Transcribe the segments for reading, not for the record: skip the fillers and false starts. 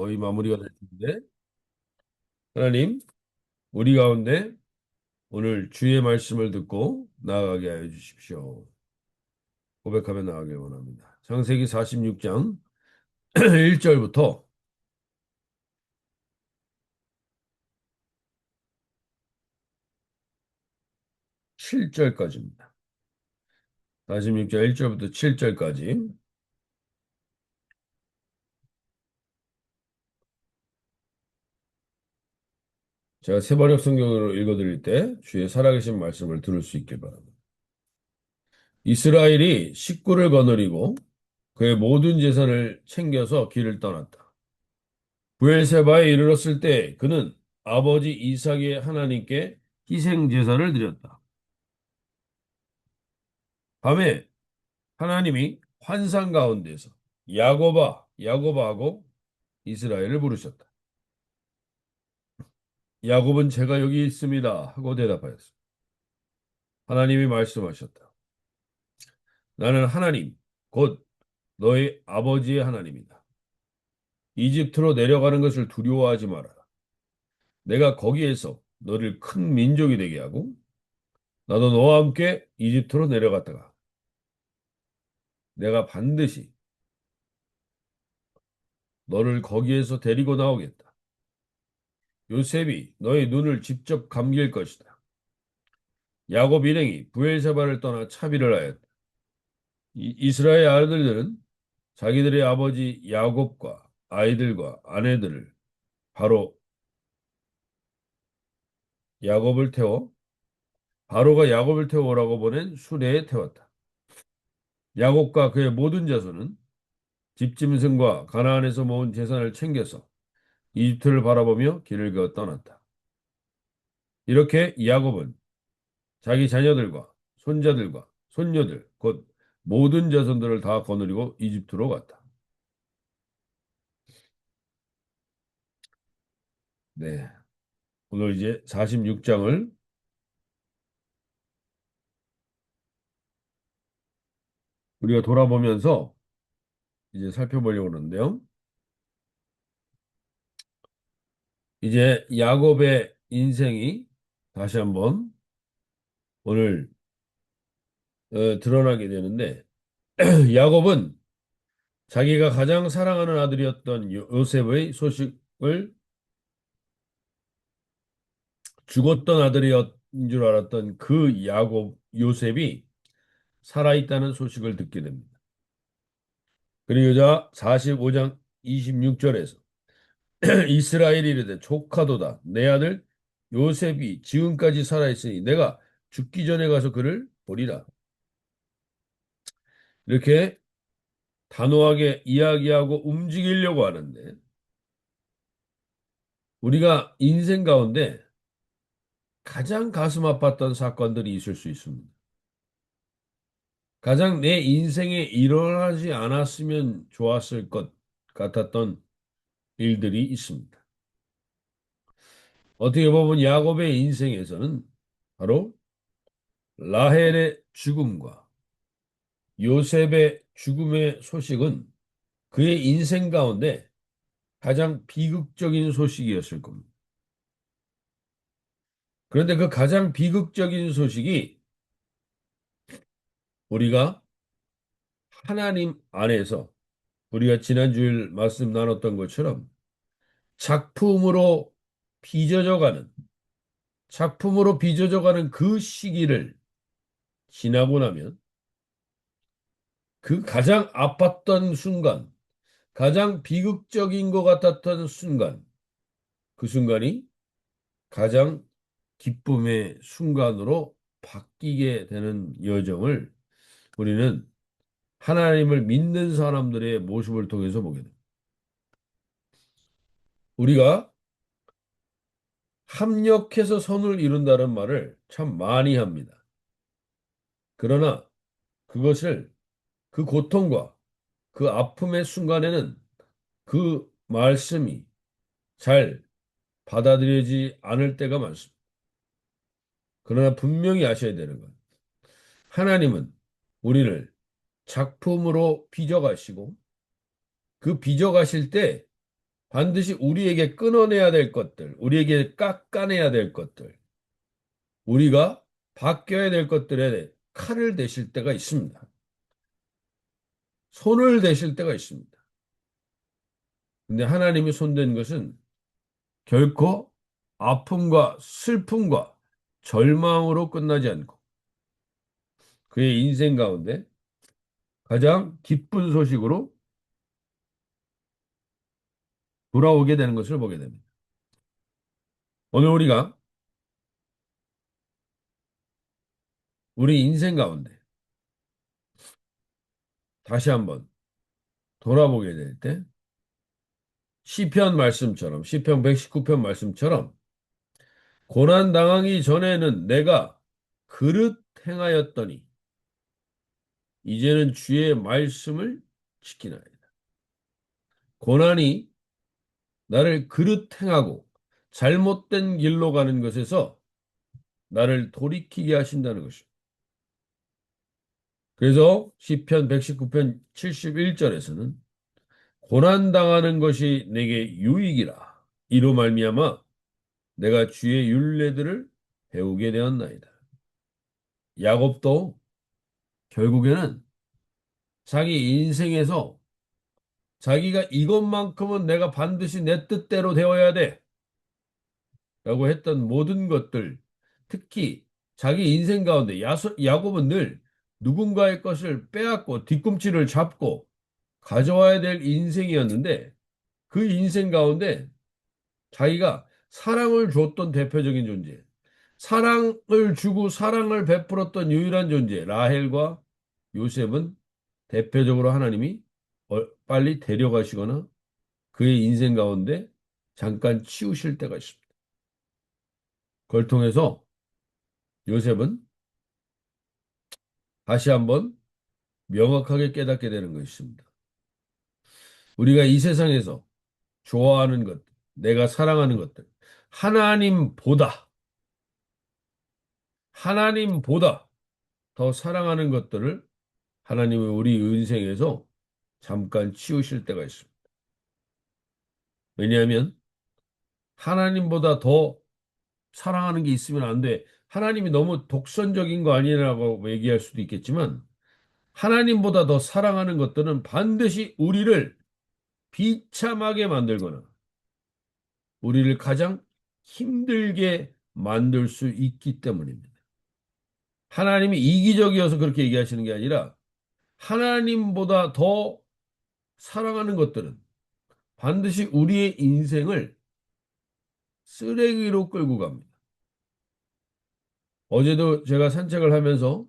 거의 마무리가 될 텐데, 하나님, 우리 가운데 오늘 주의 말씀을 듣고 나아가게 하여 주십시오. 고백하며 나아가길 원합니다. 창세기 46장 1절부터 7절까지입니다. 46장 1절부터 7절까지. 제가 세번역 성경으로 읽어드릴 때 주의 살아계신 말씀을 들을 수 있길 바랍니다. 이스라엘이 식구를 거느리고 그의 모든 재산을 챙겨서 길을 떠났다. 브엘세바에 이르렀을 때 그는 아버지 이삭의 하나님께 희생 제사를 드렸다. 밤에 하나님이 환상 가운데서 야곱아, 야곱아 하고 이스라엘을 부르셨다. 야곱은 제가 여기 있습니다 하고 대답하였습니다. 하나님이 말씀하셨다. 나는 하나님, 곧 너의 아버지의 하나님이다. 이집트로 내려가는 것을 두려워하지 말아라. 내가 거기에서 너를 큰 민족이 되게 하고 나도 너와 함께 이집트로 내려갔다가 내가 반드시 너를 거기에서 데리고 나오겠다. 요셉이 너의 눈을 직접 감길 것이다. 야곱 일행이 브엘세바를 떠나 차비를 하였다. 이스라엘 아들들은 자기들의 아버지 야곱과 아이들과 아내들을 바로 야곱을 태워 바로가 야곱을 태우라고 보낸 수레에 태웠다. 야곱과 그의 모든 자손은 집짐승과 가나안에서 모은 재산을 챙겨서 이집트를 바라보며 길을 그어 떠났다. 이렇게 야곱은 자기 자녀들과 손자들과 손녀들 곧 모든 자손들을 다 거느리고 이집트로 갔다. 네. 오늘 이제 46장을 우리가 돌아보면서 이제 살펴보려고 하는데요. 이제 야곱의 인생이 다시 한번 오늘 드러나게 되는데 야곱은 자기가 가장 사랑하는 아들이었던 요셉의 소식을 죽었던 아들이었던 줄 알았던 그 야곱 요셉이 살아있다는 소식을 듣게 됩니다. 그리고 자 45장 26절에서 이스라엘이 이르되 조카도다 내 아들 요셉이 지금까지 살아있으니 내가 죽기 전에 가서 그를 보리라. 이렇게 단호하게 이야기하고 움직이려고 하는데 우리가 인생 가운데 가장 가슴 아팠던 사건들이 있을 수 있습니다. 가장 내 인생에 일어나지 않았으면 좋았을 것 같았던 일들이 있습니다. 어떻게 보면 야곱의 인생에서는 바로 라헬의 죽음과 요셉의 죽음의 소식은 그의 인생 가운데 가장 비극적인 소식이었을 겁니다. 그런데 그 가장 비극적인 소식이 우리가 하나님 안에서 우리가 지난 주일 말씀 나눴던 것처럼 작품으로 빚어져가는 작품으로 빚어져가는 그 시기를 지나고 나면 그 가장 아팠던 순간, 가장 비극적인 것 같았던 순간, 그 순간이 가장 기쁨의 순간으로 바뀌게 되는 여정을 우리는 하나님을 믿는 사람들의 모습을 통해서 보게 됩니다. 우리가 합력해서 선을 이룬다는 말을 참 많이 합니다. 그러나 그것을 그 고통과 그 아픔의 순간에는 그 말씀이 잘 받아들여지지 않을 때가 많습니다. 그러나 분명히 아셔야 되는 건 하나님은 우리를 작품으로 빚어가시고 그 빚어가실 때 반드시 우리에게 끊어내야 될 것들, 우리에게 깎아내야 될 것들, 우리가 바뀌어야 될 것들에 칼을 대실 때가 있습니다. 손을 대실 때가 있습니다. 근데 하나님이 손댄 것은 결코 아픔과 슬픔과 절망으로 끝나지 않고 그의 인생 가운데 가장 기쁜 소식으로 돌아오게 되는 것을 보게 됩니다. 오늘 우리가 우리 인생 가운데 다시 한번 돌아보게 될 때 시편 말씀처럼 시편 119편 말씀처럼 고난 당하기 전에는 내가 그릇 행하였더니 이제는 주의 말씀을 지키나이다. 고난이 나를 그릇 행하고 잘못된 길로 가는 것에서 나를 돌이키게 하신다는 것입니다. 그래서 시편 119편 71절에서는 고난 당하는 것이 내게 유익이라 이로 말미암아 내가 주의 율례들을 배우게 되었나이다. 야곱도 결국에는 자기 인생에서 자기가 이것만큼은 내가 반드시 내 뜻대로 되어야 돼 라고 했던 모든 것들, 특히 자기 인생 가운데 야곱은 늘 누군가의 것을 빼앗고 뒤꿈치를 잡고 가져와야 될 인생이었는데 그 인생 가운데 자기가 사랑을 줬던 대표적인 존재, 사랑을 주고 사랑을 베풀었던 유일한 존재, 라헬과 요셉은 대표적으로 하나님이 빨리 데려가시거나 그의 인생 가운데 잠깐 치우실 때가 있습니다. 그걸 통해서 요셉은 다시 한번 명확하게 깨닫게 되는 것입니다. 우리가 이 세상에서 좋아하는 것, 내가 사랑하는 것들, 하나님보다, 하나님보다 더 사랑하는 것들을 하나님은 우리 인생에서 잠깐 치우실 때가 있습니다. 왜냐하면 하나님보다 더 사랑하는 게 있으면 안 돼. 하나님이 너무 독선적인 거 아니라고 얘기할 수도 있겠지만 하나님보다 더 사랑하는 것들은 반드시 우리를 비참하게 만들거나 우리를 가장 힘들게 만들 수 있기 때문입니다. 하나님이 이기적이어서 그렇게 얘기하시는 게 아니라 하나님보다 더 사랑하는 것들은 반드시 우리의 인생을 쓰레기로 끌고 갑니다. 어제도 제가 산책을 하면서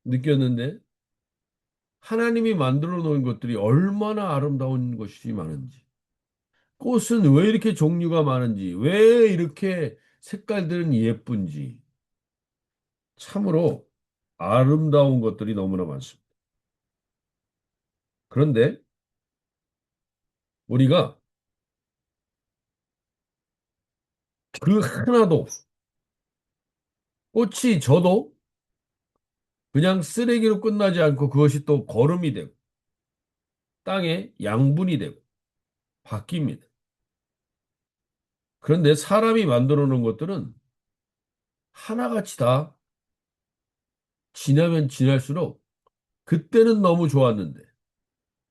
느꼈는데 하나님이 만들어 놓은 것들이 얼마나 아름다운 것이 많은지, 꽃은 왜 이렇게 종류가 많은지, 왜 이렇게 색깔들은 예쁜지, 참으로 아름다운 것들이 너무나 많습니다. 그런데 우리가 그 하나도 꽃이 져도 그냥 쓰레기로 끝나지 않고 그것이 또 거름이 되고 땅에 양분이 되고 바뀝니다. 그런데 사람이 만들어 놓은 것들은 하나같이 다 지나면 지날수록 그때는 너무 좋았는데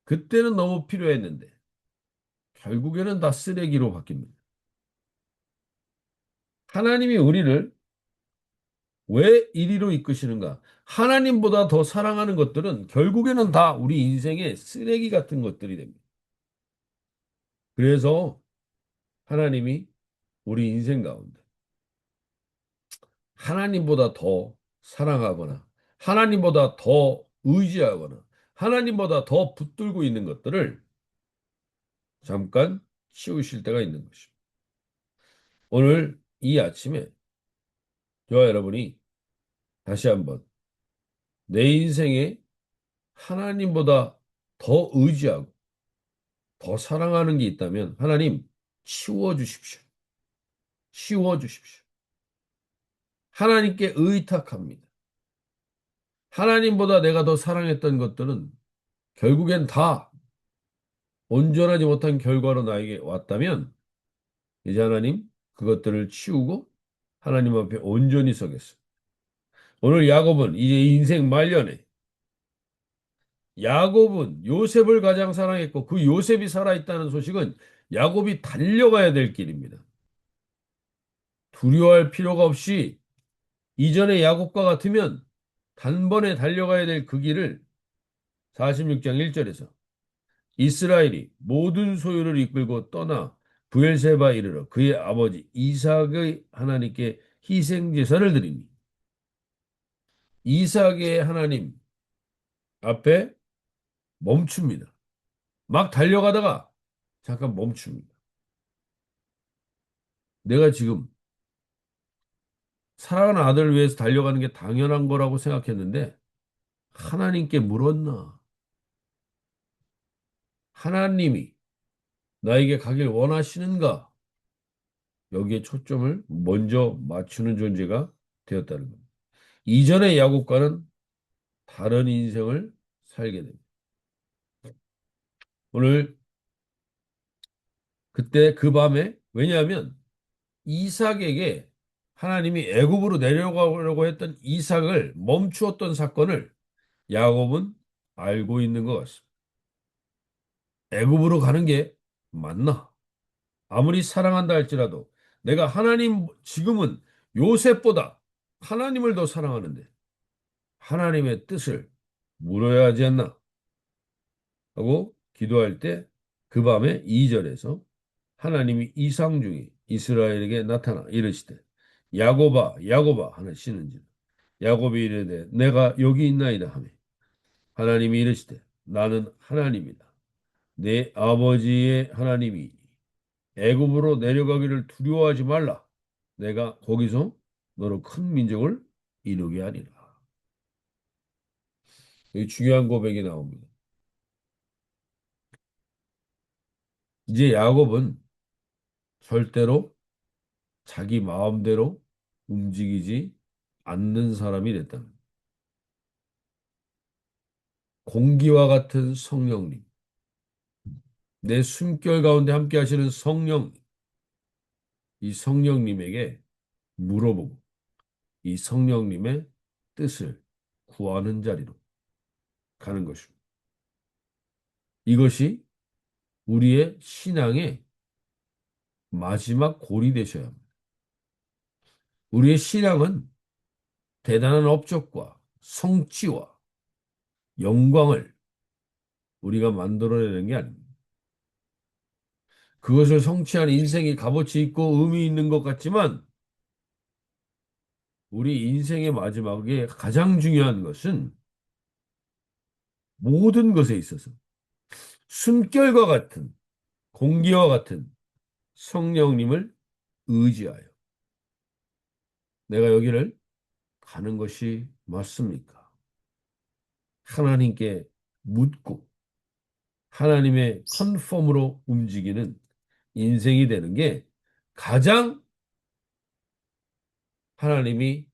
그때는 너무 필요했는데 결국에는 다 쓰레기로 바뀝니다. 하나님이 우리를 왜 이리로 이끄시는가? 하나님보다 더 사랑하는 것들은 결국에는 다 우리 인생의 쓰레기 같은 것들이 됩니다. 그래서 하나님이 우리 인생 가운데 하나님보다 더 사랑하거나 하나님보다 더 의지하거나 하나님보다 더 붙들고 있는 것들을 잠깐 치우실 때가 있는 것입니다. 오늘 이 아침에 저와 여러분이 다시 한번 내 인생에 하나님보다 더 의지하고 더 사랑하는 게 있다면 하나님 치워 주십시오. 치워 주십시오. 하나님께 의탁합니다. 하나님보다 내가 더 사랑했던 것들은 결국엔 다 온전하지 못한 결과로 나에게 왔다면 이제 하나님 그것들을 치우고 하나님 앞에 온전히 서겠어. 오늘 야곱은 이제 인생 말년에 야곱은 요셉을 가장 사랑했고 그 요셉이 살아있다는 소식은 야곱이 달려가야 될 길입니다. 두려워할 필요가 없이 이전의 야곱과 같으면 단번에 달려가야 될 그 길을 46장 1절에서 이스라엘이 모든 소유를 이끌고 떠나 브엘세바 이르러 그의 아버지 이삭의 하나님께 희생 제사를 드리니 이삭의 하나님 앞에 멈춥니다. 막 달려가다가 잠깐 멈춥니다. 내가 지금 사랑하는 아들을 위해서 달려가는 게 당연한 거라고 생각했는데 하나님께 물었나? 하나님이 나에게 가길 원하시는가? 여기에 초점을 먼저 맞추는 존재가 되었다는 겁니다. 이전의 야곱과는 다른 인생을 살게 됩니다. 오늘 그때 그 밤에 왜냐하면 이삭에게 하나님이 애굽으로 내려가려고 했던 이삭을 멈추었던 사건을 야곱은 알고 있는 것 같습니다. 애굽으로 가는 게 맞나? 아무리 사랑한다 할지라도 내가 하나님 지금은 요셉보다 하나님을 더 사랑하는데 하나님의 뜻을 물어야 하지 않나? 하고 기도할 때 그 밤에 2절에서 하나님이 이상 중에 이스라엘에게 나타나 이르시되 야곱아 야곱아 하시는지라 야곱이 이르되 내가 여기 있나이다 하매 하나님이 이르시되 나는 하나님이다 내 아버지의 하나님이 애굽으로 내려가기를 두려워하지 말라 내가 거기서 너로 큰 민족을 이루게 하리라. 여기 중요한 고백이 나옵니다. 이제 야곱은 절대로 자기 마음대로 움직이지 않는 사람이 됐다. 공기와 같은 성령님, 내 숨결 가운데 함께 하시는 성령, 이 성령님에게 물어보고 이 성령님의 뜻을 구하는 자리로 가는 것입니다. 이것이 우리의 신앙의 마지막 골이 되셔야 합니다. 우리의 신앙은 대단한 업적과 성취와 영광을 우리가 만들어내는 게 아닙니다. 그것을 성취한 인생이 값어치 있고 의미 있는 것 같지만 우리 인생의 마지막에 가장 중요한 것은 모든 것에 있어서 숨결과 같은 공기와 같은 성령님을 의지하여 내가 여기를 가는 것이 맞습니까? 하나님께 묻고 하나님의 컨펌으로 움직이는 인생이 되는 게 가장 하나님이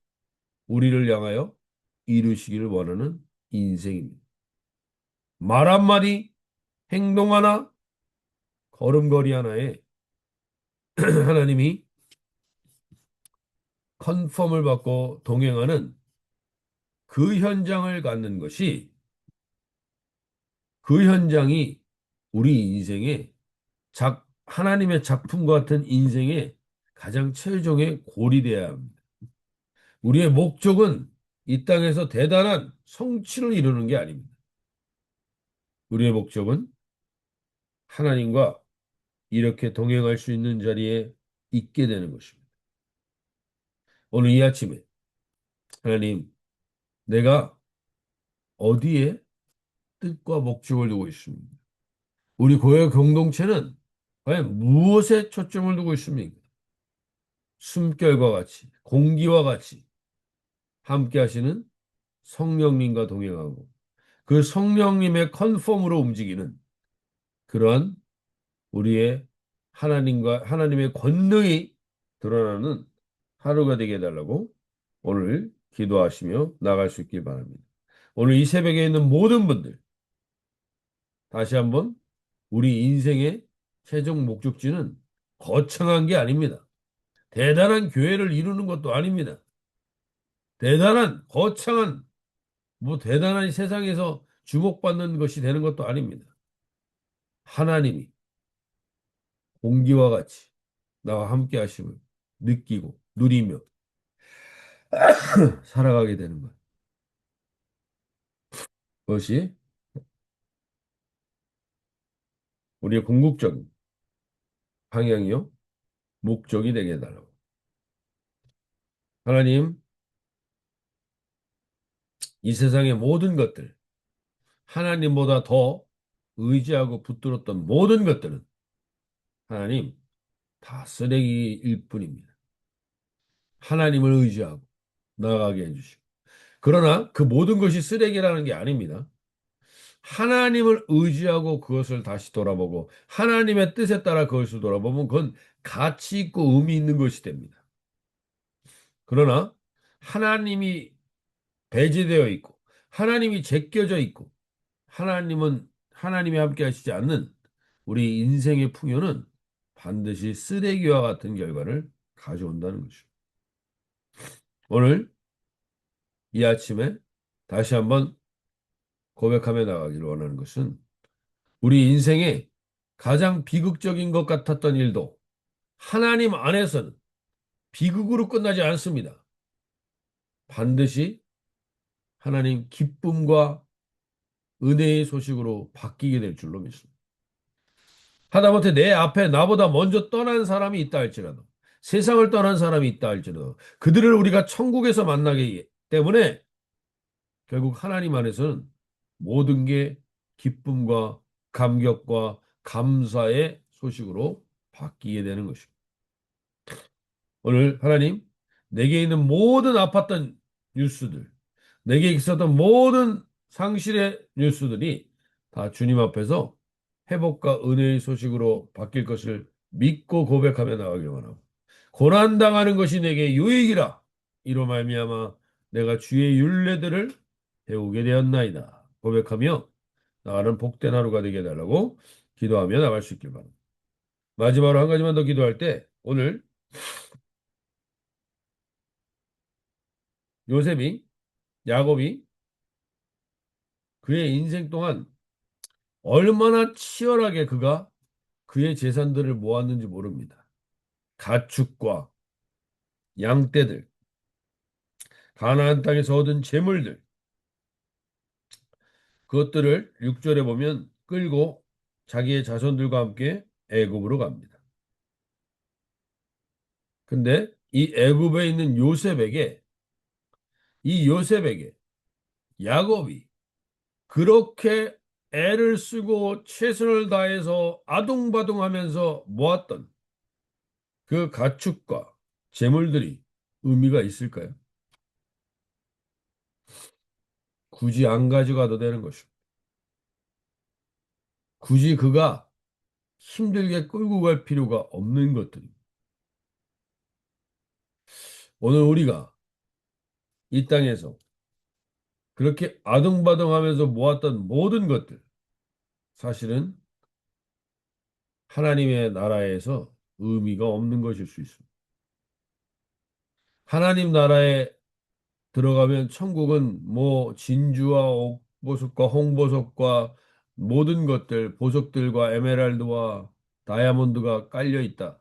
우리를 향하여 이루시기를 원하는 인생입니다. 말 한마디, 행동 하나, 걸음걸이 하나에 하나님이 컨펌을 받고 동행하는 그 현장을 갖는 것이 그 현장이 우리 인생의 하나님의 작품과 같은 인생의 가장 최종의 골이 되어야 합니다. 우리의 목적은 이 땅에서 대단한 성취를 이루는 게 아닙니다. 우리의 목적은 하나님과 이렇게 동행할 수 있는 자리에 있게 되는 것입니다. 오늘 이 아침에 하나님, 내가 어디에 뜻과 목적을 두고 있습니다. 우리 교회 공동체는 과연 무엇에 초점을 두고 있습니까? 숨결과 같이, 공기와 같이 함께 하시는 성령님과 동행하고 그 성령님의 컨펌으로 움직이는 그러한 우리의 하나님과 하나님의 권능이 드러나는 하루가 되게 해달라고 오늘 기도하시며 나갈 수 있길 바랍니다. 오늘 이 새벽에 있는 모든 분들 다시 한번 우리 인생의 최종 목적지는 거창한 게 아닙니다. 대단한 교회를 이루는 것도 아닙니다. 대단한, 거창한, 대단한 세상에서 주목받는 것이 되는 것도 아닙니다. 하나님이 공기와 같이 나와 함께 하심을 느끼고 누리며 살아가게 되는 것. 그것이 우리의 궁극적인 방향이요, 목적이 되게 해달라고. 하나님, 이 세상의 모든 것들, 하나님보다 더 의지하고 붙들었던 모든 것들은 하나님 다 쓰레기일 뿐입니다. 하나님을 의지하고 나아가게 해주시고. 그러나 그 모든 것이 쓰레기라는 게 아닙니다. 하나님을 의지하고 그것을 다시 돌아보고 하나님의 뜻에 따라 그것을 돌아보면 그건 가치 있고 의미 있는 것이 됩니다. 그러나 하나님이 배제되어 있고 하나님이 제껴져 있고 하나님이 함께 하시지 않는 우리 인생의 풍요는 반드시 쓰레기와 같은 결과를 가져온다는 것이죠. 오늘 이 아침에 다시 한번 고백하며 나가기를 원하는 것은 우리 인생의 가장 비극적인 것 같았던 일도 하나님 안에서는 비극으로 끝나지 않습니다. 반드시 하나님 기쁨과 은혜의 소식으로 바뀌게 될 줄로 믿습니다. 하다못해 내 앞에 나보다 먼저 떠난 사람이 있다 할지라도 세상을 떠난 사람이 있다 할지라도 그들을 우리가 천국에서 만나기 때문에 결국 하나님 안에서는 모든 게 기쁨과 감격과 감사의 소식으로 바뀌게 되는 것입니다. 오늘 하나님, 내게 있는 모든 아팠던 뉴스들, 내게 있었던 모든 상실의 뉴스들이 다 주님 앞에서 회복과 은혜의 소식으로 바뀔 것을 믿고 고백하며 나가길 원하고, 고난당하는 것이 내게 유익이라 이로 말미암아 내가 주의 율례들을 배우게 되었나이다 고백하며 나가는 복된 하루가 되게 해달라고 기도하며 나갈 수 있길 바랍니다. 마지막으로 한 가지만 더 기도할 때 오늘 요셉이 야곱이 그의 인생 동안 얼마나 치열하게 그가 그의 재산들을 모았는지 모릅니다. 가축과 양떼들, 가나안 땅에서 얻은 재물들, 그것들을 6절에 보면 끌고 자기의 자손들과 함께 애굽으로 갑니다. 근데 이 애굽에 있는 요셉에게 야곱이 그렇게 애를 쓰고 최선을 다해서 아둥바둥하면서 모았던 그 가축과 재물들이 의미가 있을까요? 굳이 안 가져가도 되는 것입니다. 굳이 그가 힘들게 끌고 갈 필요가 없는 것들입니다. 오늘 우리가 이 땅에서 그렇게 아둥바둥하면서 모았던 모든 것들, 사실은 하나님의 나라에서 의미가 없는 것일 수 있습니다. 하나님 나라에 들어가면 천국은 진주와 옥보석과 홍보석과 모든 것들, 보석들과 에메랄드와 다이아몬드가 깔려 있다.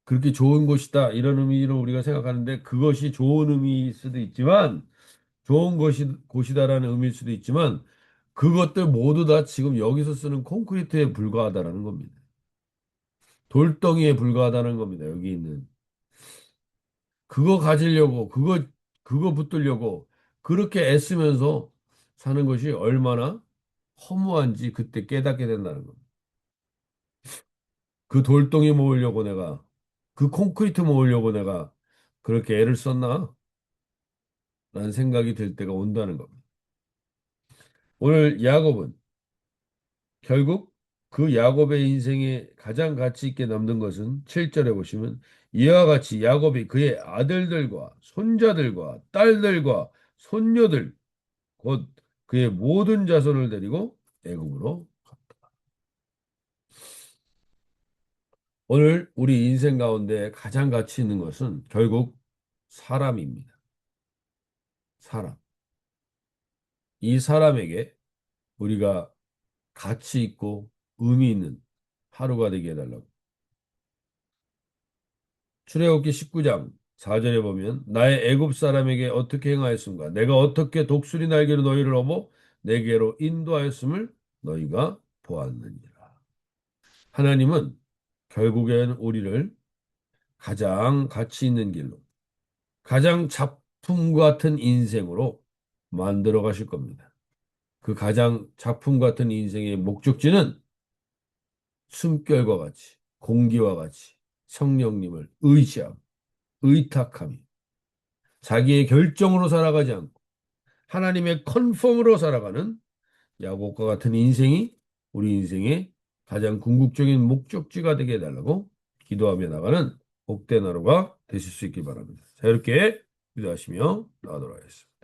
그렇게 좋은 곳이다. 이런 의미로 우리가 생각하는데 그것이 좋은 의미일 수도 있지만 좋은 곳이다라는 의미일 수도 있지만 그것들 모두 다 지금 여기서 쓰는 콘크리트에 불과하다라는 겁니다. 돌덩이에 불과하다는 겁니다. 여기 있는. 그거 가지려고, 그거 붙들려고 그렇게 애쓰면서 사는 것이 얼마나 허무한지 그때 깨닫게 된다는 겁니다. 그 돌덩이 모으려고 내가, 그 콘크리트 모으려고 내가 그렇게 애를 썼나? 라는 생각이 들 때가 온다는 겁니다. 오늘 야곱은 결국 그 야곱의 인생에 가장 가치 있게 남는 것은 7절에 보시면 이와 같이 야곱이 그의 아들들과 손자들과 딸들과 손녀들 곧 그의 모든 자손을 데리고 애굽으로 갔다. 오늘 우리 인생 가운데 가장 가치 있는 것은 결국 사람입니다. 사람. 이 사람에게 우리가 가치 있고 의미 있는 하루가 되게 해달라고. 출애굽기 19장 4절에 보면 나의 애굽 사람에게 어떻게 행하였음과 내가 어떻게 독수리 날개로 너희를 업어 내게로 인도하였음을 너희가 보았느니라. 하나님은 결국엔 우리를 가장 가치 있는 길로 가장 작품 같은 인생으로 만들어 가실 겁니다. 그 가장 작품 같은 인생의 목적지는 숨결과 같이 공기와 같이 성령님을 의지하고 의탁함이 자기의 결정으로 살아가지 않고 하나님의 컨펌으로 살아가는 야곱과 같은 인생이 우리 인생의 가장 궁극적인 목적지가 되게 해달라고 기도하며 나가는 복된 하루가 되실 수 있길 바랍니다. 자, 이렇게 기도하시며 나가도록 하겠습니다.